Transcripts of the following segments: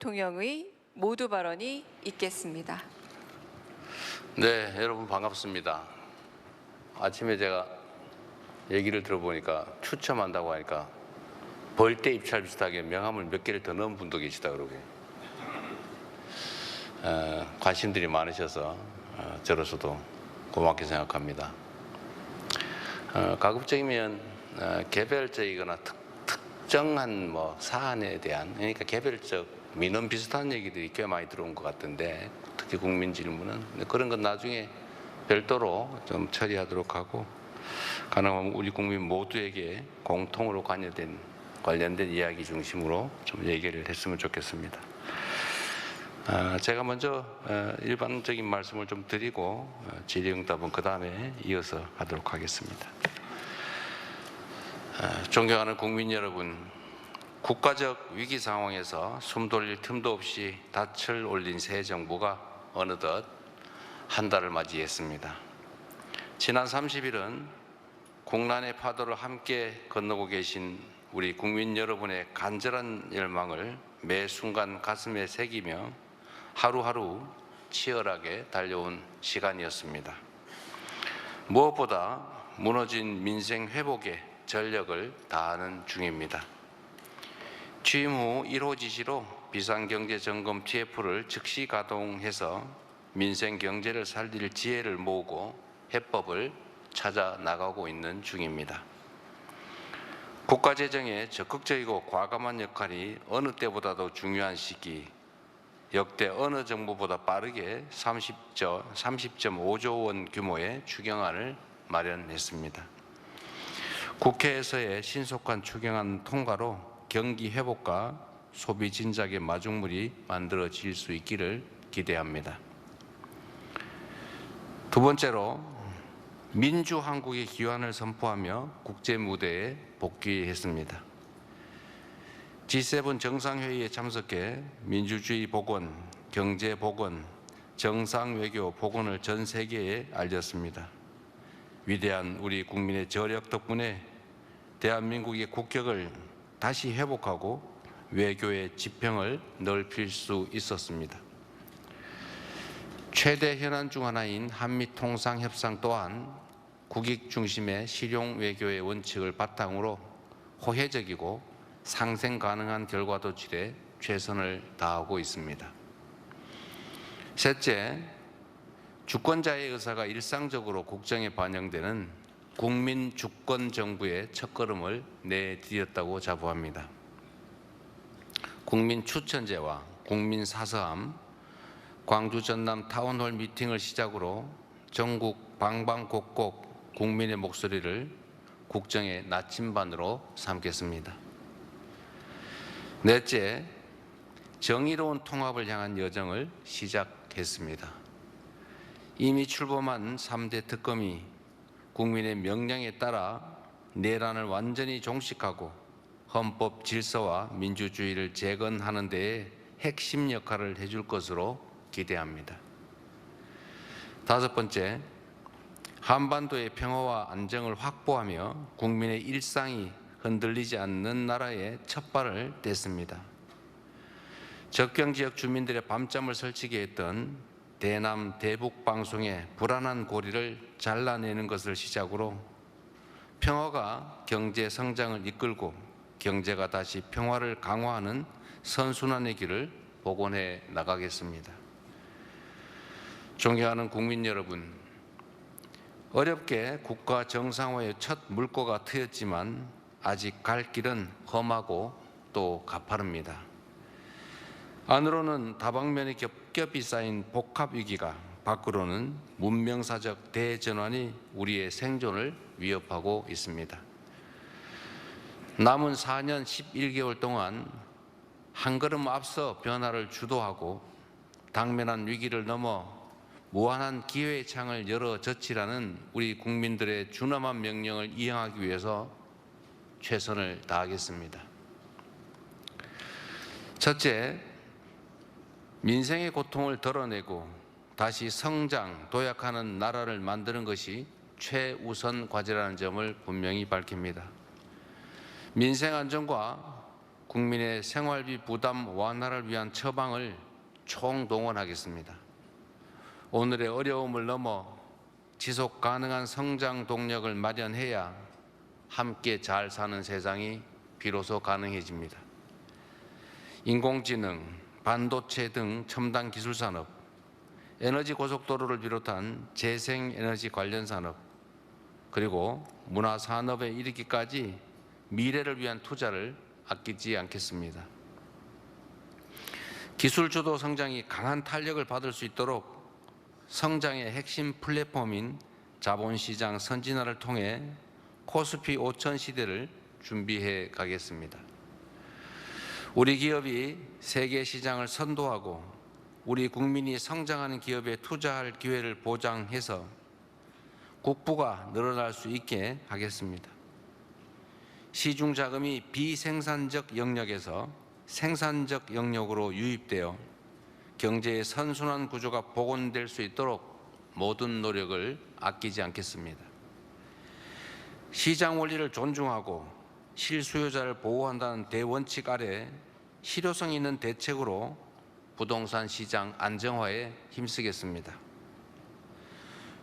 대통령의 모두 발언이 있겠습니다. 네, 여러분 반갑습니다. 아침에 제가 얘기를 들어보니까 추첨한다고 하니까 벌떼 입찰 비슷하게 명함을 몇 개를 더 넣은 분도 계시다 그러고 관심들이 많으셔서 저로서도 고맙게 생각합니다. 가급적이면 개별적이거나 특정한 사안에 대한, 그러니까 개별적 민원 비슷한 얘기들이 꽤 많이 들어온 것 같은데, 특히 국민 질문은 그런 건 나중에 별도로 좀 처리하도록 하고, 가능하면 우리 국민 모두에게 공통으로 관련된 이야기 중심으로 좀 얘기를 했으면 좋겠습니다. 제가 먼저 일반적인 말씀을 좀 드리고 질의응답은 그 다음에 이어서 하도록 하겠습니다. 존경하는 국민 여러분, 국가적 위기 상황에서 숨 돌릴 틈도 없이 닻을 올린 새 정부가 어느덧 한 달을 맞이했습니다. 지난 30일은 국난의 파도를 함께 건너고 계신 우리 국민 여러분의 간절한 열망을 매 순간 가슴에 새기며 하루하루 치열하게 달려온 시간이었습니다. 무엇보다 무너진 민생 회복에 전력을 다하는 중입니다. 취임 후 1호 지시로 비상경제점검 TF를 즉시 가동해서 민생 경제를 살릴 지혜를 모으고 해법을 찾아 나가고 있는 중입니다. 국가재정의 적극적이고 과감한 역할이 어느 때보다도 중요한 시기, 역대 어느 정부보다 빠르게 30.5조 원 규모의 추경안을 마련했습니다. 국회에서의 신속한 추경안 통과로 경기 회복과 소비 진작의 마중물이 만들어질 수 있기를 기대합니다. 두 번째로 민주한국의 기원을 선포하며 국제 무대에 복귀했습니다. G7 정상회의에 참석해 민주주의 복원, 경제 복원, 정상외교 복원을 전 세계에 알렸습니다. 위대한 우리 국민의 저력 덕분에 대한민국의 국격을 다시 회복하고 외교의 지평을 넓힐 수 있었습니다. 최대 현안 중 하나인 한미통상협상 또한 국익 중심의 실용 외교의 원칙을 바탕으로 호혜적이고 상생 가능한 결과 도출에 최선을 다하고 있습니다. 셋째, 주권자의 의사가 일상적으로 국정에 반영되는 국민 주권 정부의 첫걸음을 내디뎠다고 자부합니다. 국민 추천제와 국민 사서함, 광주 전남 타운홀 미팅을 시작으로 전국 방방곡곡 국민의 목소리를 국정의 나침반으로 삼겠습니다. 넷째, 정의로운 통합을 향한 여정을 시작했습니다. 이미 출범한 3대 특검이 국민의 명령에 따라 내란을 완전히 종식하고 헌법 질서와 민주주의를 재건하는 데에 핵심 역할을 해줄 것으로 기대합니다. 다섯 번째, 한반도의 평화와 안정을 확보하며 국민의 일상이 흔들리지 않는 나라에 첫발을 뗐습니다. 접경지역 주민들의 밤잠을 설치게 했던 대남 대북 방송의 불안한 고리를 잘라내는 것을 시작으로 평화가 경제 성장을 이끌고 경제가 다시 평화를 강화하는 선순환의 길을 복원해 나가겠습니다. 존경하는 국민 여러분, 어렵게 국가 정상화의 첫 물꼬가 트였지만 아직 갈 길은 험하고 또 가파릅니다. 안으로는 다방면의 겹겹이 쌓인 복합 위기가, 밖으로는 문명사적 대전환이 우리의 생존을 위협하고 있습니다. 남은 4년 11개월 동안 한 걸음 앞서 변화를 주도하고 당면한 위기를 넘어 무한한 기회의 창을 열어 젖히라는 우리 국민들의 준엄한 명령을 이행하기 위해서 최선을 다하겠습니다. 첫째, 민생의 고통을 덜어내고 다시 성장, 도약하는 나라를 만드는 것이 최우선 과제라는 점을 분명히 밝힙니다. 민생 안정과 국민의 생활비 부담 완화를 위한 처방을 총동원하겠습니다. 오늘의 어려움을 넘어 지속 가능한 성장 동력을 마련해야 함께 잘 사는 세상이 비로소 가능해집니다. 인공지능, 반도체 등 첨단 기술 산업, 에너지 고속도로를 비롯한 재생에너지 관련 산업, 그리고 문화 산업에 이르기까지 미래를 위한 투자를 아끼지 않겠습니다. 기술 주도 성장이 강한 탄력을 받을 수 있도록 성장의 핵심 플랫폼인 자본시장 선진화를 통해 코스피 5천 시대를 준비해 가겠습니다. 우리 기업이 세계 시장을 선도하고 우리 국민이 성장하는 기업에 투자할 기회를 보장해서 국부가 늘어날 수 있게 하겠습니다. 시중 자금이 비생산적 영역에서 생산적 영역으로 유입되어 경제의 선순환 구조가 복원될 수 있도록 모든 노력을 아끼지 않겠습니다. 시장 원리를 존중하고 실수요자를 보호한다는 대원칙 아래 실효성 있는 대책으로 부동산 시장 안정화에 힘쓰겠습니다.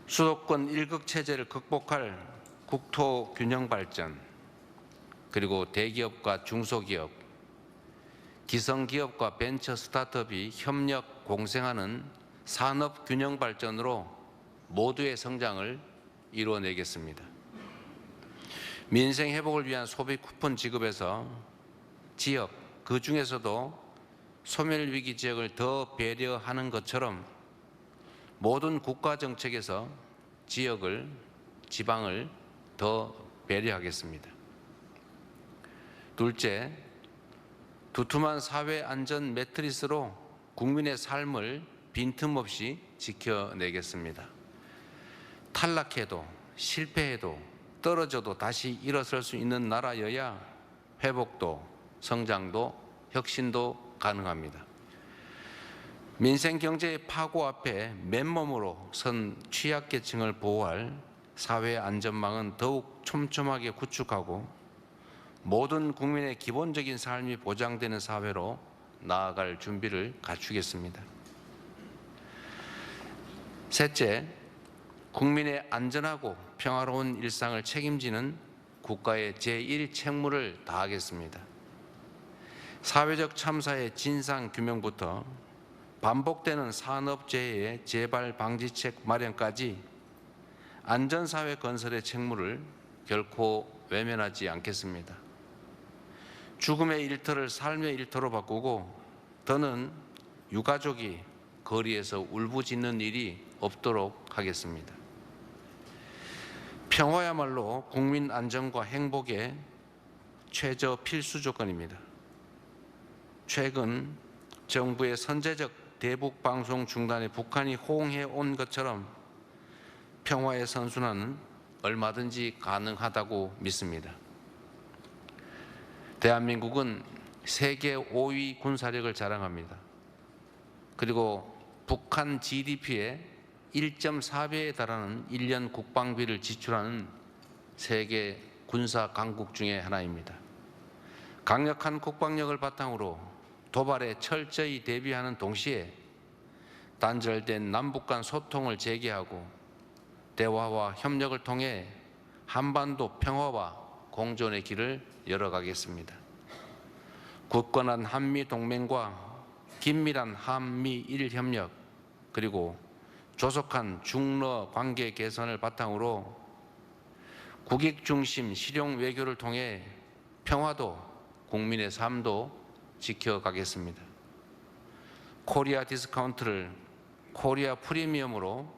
수도권 일극 체제를 극복할 국토 균형 발전, 그리고 대기업과 중소기업, 기성기업과 벤처 스타트업이 협력 공생하는 산업 균형 발전으로 모두의 성장을 이루어내겠습니다. 민생 회복을 위한 소비 쿠폰 지급에서 지역, 그 중에서도 소멸위기 지역을 더 배려하는 것처럼 모든 국가 정책에서 지역을, 지방을 더 배려하겠습니다. 둘째, 두툼한 사회 안전 매트리스로 국민의 삶을 빈틈없이 지켜내겠습니다. 탈락해도 실패해도 떨어져도 다시 일어설 수 있는 나라여야 회복도 성장도 혁신도 가능합니다. 민생 경제의 파고 앞에 맨몸으로 선 취약계층을 보호할 사회 안전망은 더욱 촘촘하게 구축하고 모든 국민의 기본적인 삶이 보장되는 사회로 나아갈 준비를 갖추겠습니다. 셋째, 국민의 안전하고 평화로운 일상을 책임지는 국가의 제1책무를 다하겠습니다. 사회적 참사의 진상 규명부터 반복되는 산업재해의 재발 방지책 마련까지 안전사회 건설의 책무를 결코 외면하지 않겠습니다. 죽음의 일터를 삶의 일터로 바꾸고 더는 유가족이 거리에서 울부짖는 일이 없도록 하겠습니다. 평화야말로 국민 안전과 행복의 최저 필수 조건입니다. 최근 정부의 선제적 대북 방송 중단에 북한이 호응해 온 것처럼 평화의 선순환은 얼마든지 가능하다고 믿습니다. 대한민국은 세계 5위 군사력을 자랑합니다. 그리고 북한 GDP의 1.4배에 달하는 1년 국방비를 지출하는 세계 군사 강국 중에 하나입니다. 강력한 국방력을 바탕으로 도발에 철저히 대비하는 동시에 단절된 남북 간 소통을 재개하고 대화와 협력을 통해 한반도 평화와 공존의 길을 열어가겠습니다. 굳건한 한미동맹과 긴밀한 한미일 협력 그리고 조속한 중러 관계 개선을 바탕으로 국익 중심 실용 외교를 통해 평화도 국민의 삶도 지켜가겠습니다. 코리아 디스카운트를 코리아 프리미엄으로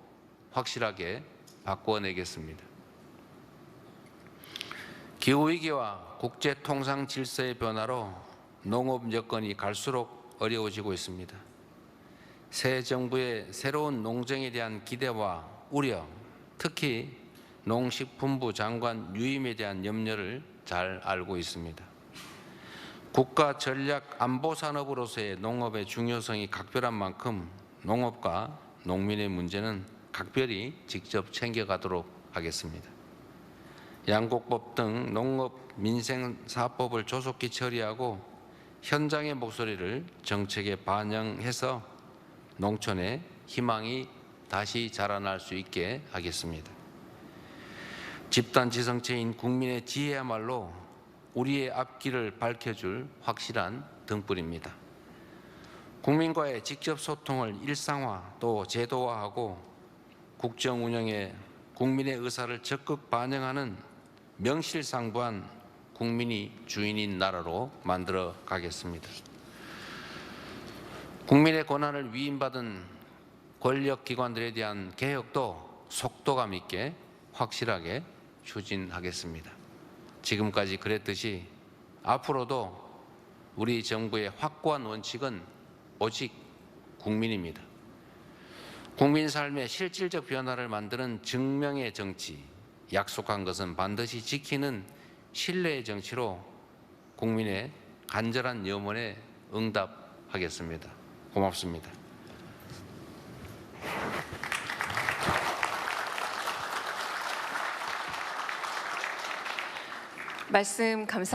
확실하게 바꿔내겠습니다. 기후위기와 국제통상 질서의 변화로 농업 여건이 갈수록 어려워지고 있습니다. 새 정부의 새로운 농정에 대한 기대와 우려, 특히 농식품부 장관 유임에 대한 염려를 잘 알고 있습니다. 국가 전략 안보 산업으로서의 농업의 중요성이 각별한 만큼 농업과 농민의 문제는 각별히 직접 챙겨가도록 하겠습니다. 양곡법 등 농업 민생사법을 조속히 처리하고 현장의 목소리를 정책에 반영해서 농촌에 희망이 다시 자라날 수 있게 하겠습니다. 집단지성체인 국민의 지혜야말로 우리의 앞길을 밝혀줄 확실한 등불입니다. 국민과의 직접 소통을 일상화 또 제도화하고 국정 운영에 국민의 의사를 적극 반영하는 명실상부한 국민이 주인인 나라로 만들어 가겠습니다. 국민의 권한을 위임받은 권력기관들에 대한 개혁도 속도감 있게 확실하게 추진하겠습니다. 지금까지 그랬듯이 앞으로도 우리 정부의 확고한 원칙은 오직 국민입니다. 국민 삶의 실질적 변화를 만드는 증명의 정치, 약속한 것은 반드시 지키는 신뢰의 정치로 국민의 간절한 염원에 응답하겠습니다. 고맙습니다. 말씀 감사합니다.